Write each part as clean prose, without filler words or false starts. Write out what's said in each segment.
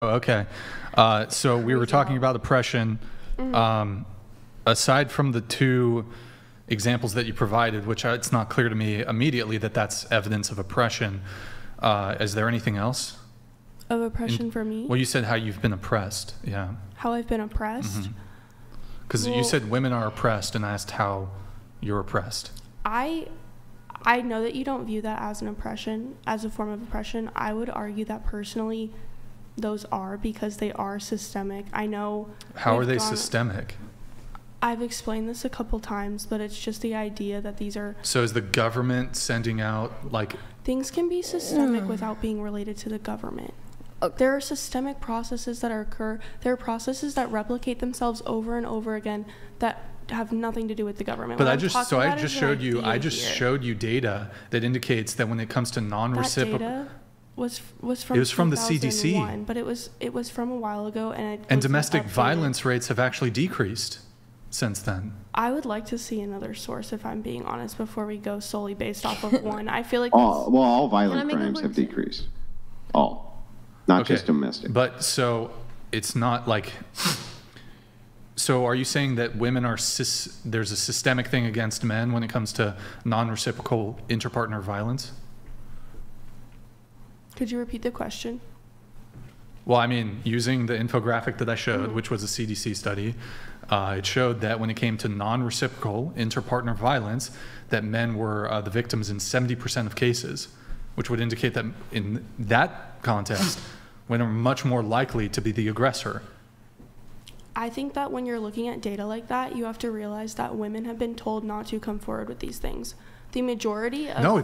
Okay. So we were talking about oppression. Aside from the two examples that you provided, which it's not clear to me immediately that that's evidence of oppression, is there anything else? Of oppression for me? Well, you said how you've been oppressed. Yeah. How I've been oppressed? Because you said women are oppressed, and I asked how you're oppressed. I know that you don't view that as an oppression, as a form of oppression. I would argue that personally those are, because they are systemic. I know. How are they systemic? I've explained this a couple times, but it's just the idea that these are... So is the government sending out, like... Things can be systemic without being related to the government. There are systemic processes that occur. There are processes that replicate themselves over and over again that have nothing to do with the government. But I just showed you data that indicates that when it comes to non-reciprocal... That data was from... It was from the CDC. But it was from a while ago, and domestic violence rates have actually decreased since then. I would like to see another source, if I'm being honest, before we go solely based off of one. I feel like... all violent crimes have decreased. All. Not just domestic. But so it's not like... So are you saying that women are there's a systemic thing against men when it comes to non-reciprocal interpartner violence? Could you repeat the question? Well, I mean, using the infographic that I showed, which was a CDC study, it showed that when it came to non-reciprocal interpartner violence, that men were the victims in 70% of cases, which would indicate that in that context, women are much more likely to be the aggressor. I think that when you're looking at data like that, you have to realize that women have been told not to come forward with these things. The majority of... No,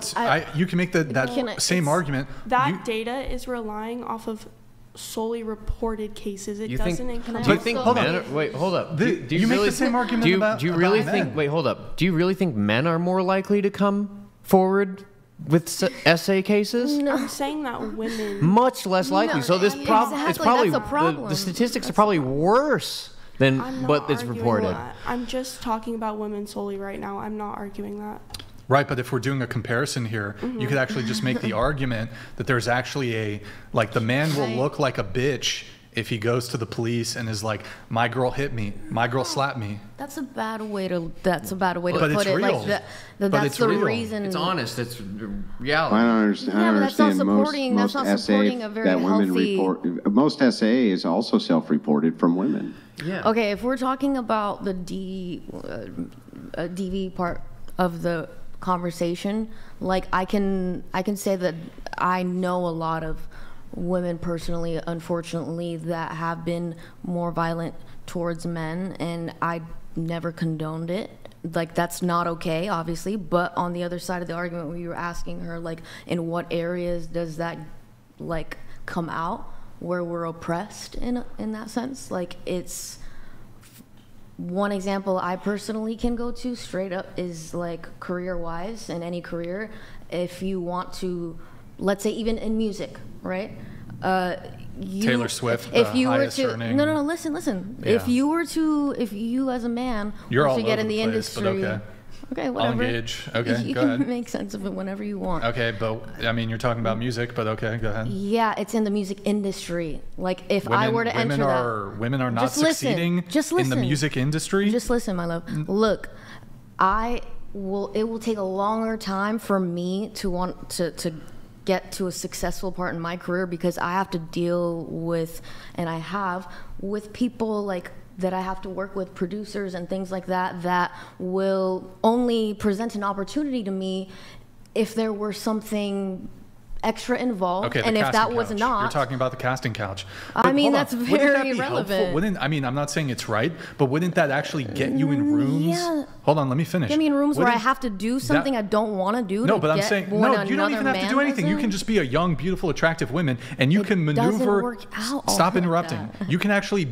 you can make that same argument. That data is relying off of solely reported cases. It doesn't include... Do you think men... Wait, hold up. Do you make the same argument about Do you really think... Wait, hold up. Do you really think men are more likely to come forward with essay cases? No, I'm saying that women... Much less likely. So this problem... It's probably... The statistics are probably worse than what is reported. I'm just talking about women solely right now. I'm not arguing that. Right, but if we're doing a comparison here, you could actually just make the argument that there's actually the man will look like a bitch if he goes to the police and is like, my girl hit me, my girl slapped me. That's a bad way to put it. It's real. Like that's the reason. It's honest. It's reality. I don't understand. That's not supporting. That's not supporting a very healthy. Most SA is also self-reported from women. Yeah. Okay, if we're talking about the DV part of the conversation, like I can say that I know a lot of women personally, unfortunately, that have been more violent towards men, and I never condoned it. Like, that's not okay, obviously. But on the other side of the argument, where you were asking her, like, in what areas does that like come out where we're oppressed in that sense? Like, it's one example I personally can go to straight up is like career-wise, in any career. If you want to, let's say even in music, right? Taylor Swift, if you were to earning. No, listen. Yeah. If you as a man were to get in the place, industry, okay, whatever. I'll engage. Okay, you go can ahead. make sense of it whenever you want. Okay, but I mean, you're talking about music, but okay, go ahead. Yeah, it's in the music industry. Like, if I were to enter that, women are not succeeding in the music industry. Just listen, my love. Look, it will take a longer time for me to want to get to a successful part in my career, because I have to deal with, and I have, with people like that I have to work with, producers and things like that, that will only present an opportunity to me if there were something extra involved. Okay, and if that was not... You're talking about the casting couch. I mean, that's very relevant. I mean, I'm not saying it's right, but wouldn't that actually get you in rooms? Yeah. Hold on, let me finish. Get me in rooms where I have to do something I don't want to do. No, but I'm saying, no, you don't even have to do anything. You can just be a young, beautiful, attractive woman, and you can maneuver... It doesn't work out. Stop interrupting. You can actually...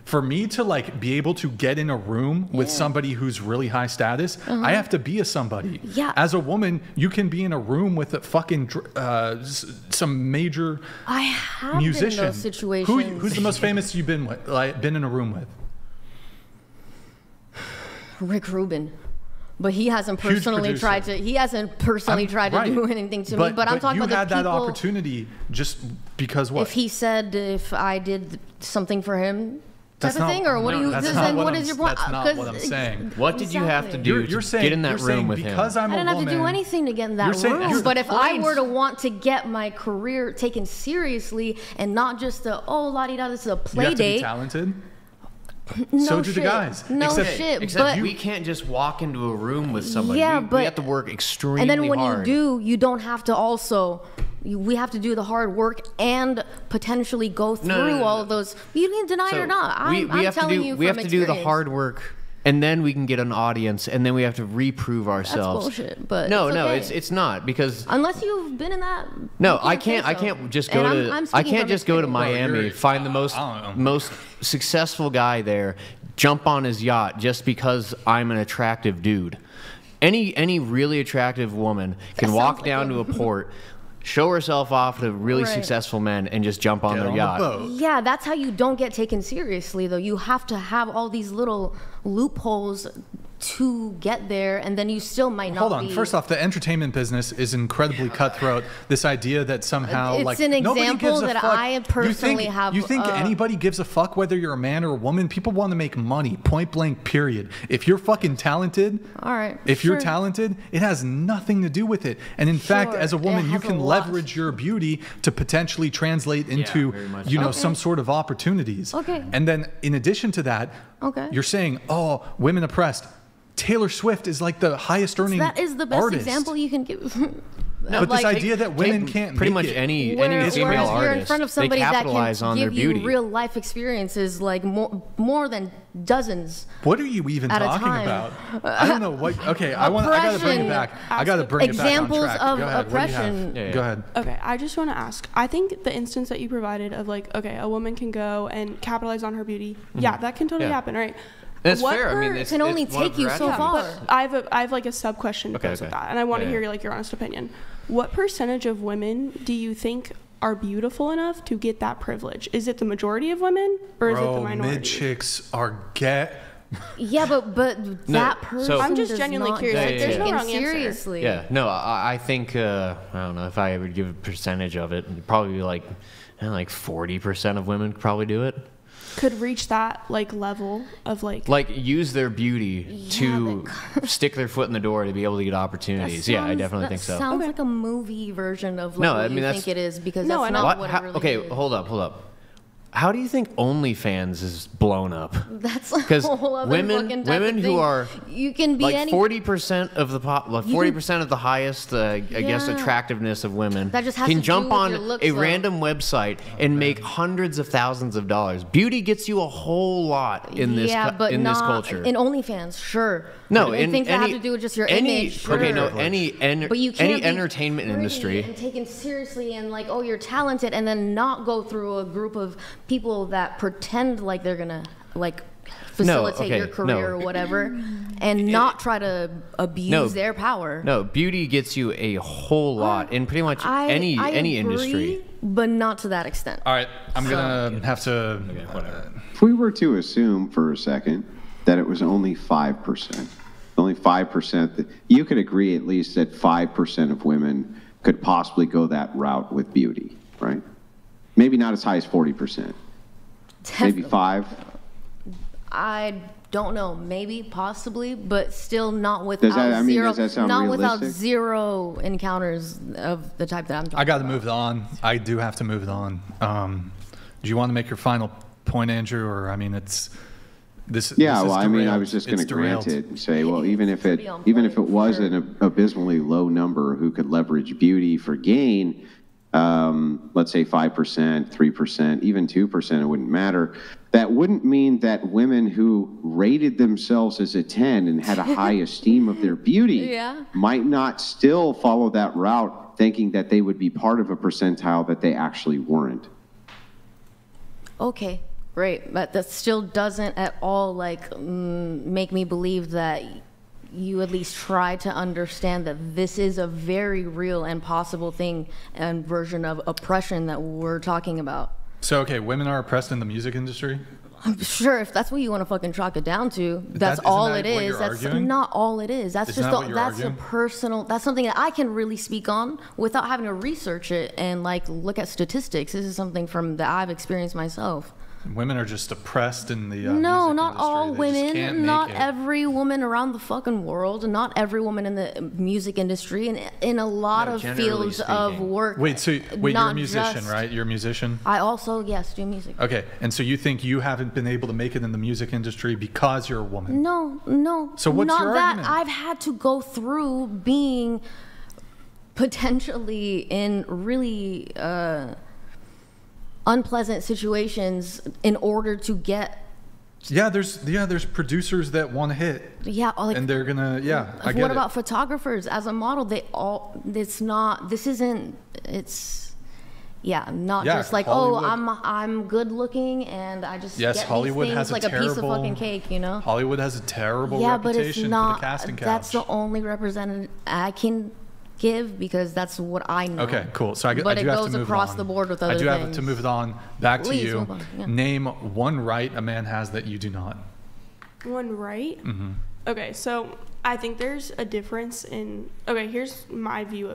For me to like be able to get in a room with somebody who's really high status, I have to be a somebody. Yeah. As a woman, you can be in a room with a fucking some major musician. Been in those situations. Who's the most famous you've been with? Like, been in a room with? Rick Rubin. But he hasn't personally tried to. He hasn't personally tried to do anything to me. But I'm talking about the people. You had that opportunity just because what? If he said if I did something for him, type of thing, or what do you? That's then not what is your point? That's not what I'm saying. What did you have to do to get in that room with him? Because I'm a woman. I didn't have to do anything to get in that room. But if I were to want to get my career taken seriously and not just the la-di-da, this is a play you have date. To be talented. No so do shit. the guys. No shit. Except we can't just walk into a room with somebody. Yeah, we have to work extremely hard. And then when you do, you don't have to also. We have to do the hard work and potentially go through all of those. You can deny it or not. I'm telling you from experience. We have to do the hard work, and then we can get an audience, and then we have to reprove ourselves. That's bullshit. But no, okay. it's not, because unless you've been in that. No, I can't just go to Miami, find the most successful guy there, jump on his yacht just because I'm an attractive dude. Any really attractive woman can walk down to a port, show herself off to really successful men, and just jump on their yacht. Yeah, that's how you don't get taken seriously, though. You have to have all these little loopholes to get there, and then you still might not. Hold on. First off, the entertainment business is incredibly cutthroat. This idea that somehow it's an example that I personally have. You think anybody gives a fuck whether you're a man or a woman? People want to make money. Point blank. Period. If you're fucking talented, all right. If you're talented, it has nothing to do with it. And in fact, as a woman, you can leverage your beauty to potentially translate into some sort of opportunities. Okay. And then in addition to that, you're saying, oh, women oppressed. Taylor Swift is like the highest earning artist. That is the best example you can give. But this idea that women can't pretty much any female artist, you're in front of somebody they that capitalize can on give their beauty. You real life experiences, like more than dozens. What are you even talking about? I don't know what. Okay, I gotta bring it back. I gotta bring it back on track. Examples of oppression. Go ahead. Okay, I just want to ask. I think the instance that you provided of a woman can go and capitalize on her beauty. Yeah, that can totally happen, right? That's fair. I mean, it can only take you so far. I have like a sub question that goes with that, and I want to hear your honest opinion. What percentage of women do you think are beautiful enough to get that privilege? Is it the majority of women, or is it the minority? Mid chicks are Yeah, but that person. I'm just genuinely curious. There's no wrong seriously. Yeah, no, I think I don't know if I would give a percentage of it. It'd probably be like 40% of women could probably do it. Could reach that level of use their beauty to stick their foot in the door to be able to get opportunities. I definitely think so. Sounds like a movie version of what you think it is, because that's not what it really is. Okay, hold up. How do you think OnlyFans is blown up? That's a whole other fucking type of thing. Who are you can be 40% of the 40% of the highest I guess attractiveness of women that just has can to jump do with on your looks, a random website and make hundreds of thousands of dollars. Beauty gets you a whole lot in this culture. In OnlyFans, sure. No, in things that have to do with just your image. Sure. Okay, no, but you can't any entertainment industry and taken seriously and you're talented, and then not go through a group of people that pretend like they're gonna facilitate your career or whatever, and not try to abuse their power. No, beauty gets you a whole lot in pretty much any industry, but not to that extent. All right, I'm gonna have to. If we were to assume for a second that it was only 5%, only 5%, that you could agree at least that 5% of women could possibly go that route with beauty, right? Maybe not as high as 40%. Maybe 5%. I don't know. Maybe, possibly, but still not without zero. Does that sound not realistic? without zero encounters of the type that I'm talking about. I got to move it on. I do have to move it on. Do you want to make your final point, Andrew, or it's this? Yeah, this is I was just going to grant it and say, well, even if it was an abysmally low number who could leverage beauty for gain, let's say 5%, 3%, even 2%, it wouldn't matter. That wouldn't mean that women who rated themselves as a 10 and had a high esteem of their beauty might not still follow that route, thinking that they would be part of a percentile that they actually weren't. Okay, great. But that still doesn't at all make me believe that you at least try to understand that this is a very real and possible thing and version of oppression that we're talking about. So, okay, women are oppressed in the music industry? Sure, if that's what you want to fucking chalk it down to, that's all it is. That's not all it is. That's just that's a personal. That's something that I can really speak on without having to research it and like look at statistics. This is something that I've experienced myself. Women are just oppressed in the no, music not industry. all They women, not every woman around the fucking world, not every woman in the music industry, and in a lot of fields of work. Wait, you're a musician, right? You're a musician? I also, yes, do music. Okay, and so you think you haven't been able to make it in the music industry because you're a woman? No. So what's not your that argument? I've had to go through being potentially in really unpleasant situations in order to get. There's producers that want to hit. Yeah, like, and they're gonna. Yeah, I get What it. about photographers? As a model, just like Hollywood. I'm good looking and I just get Hollywood these things has like a piece of fucking cake, you know. Hollywood has a terrible reputation but it's not, for the casting couch. That's the only representative I can give because that's what I know. Okay, cool. So but it goes across the board with other things. I do have to move it on. Back to you. Move on, yeah. Name one right a man has that you do not. One right? Mm-hmm. Okay, so I think there's a difference in. Okay, here's my view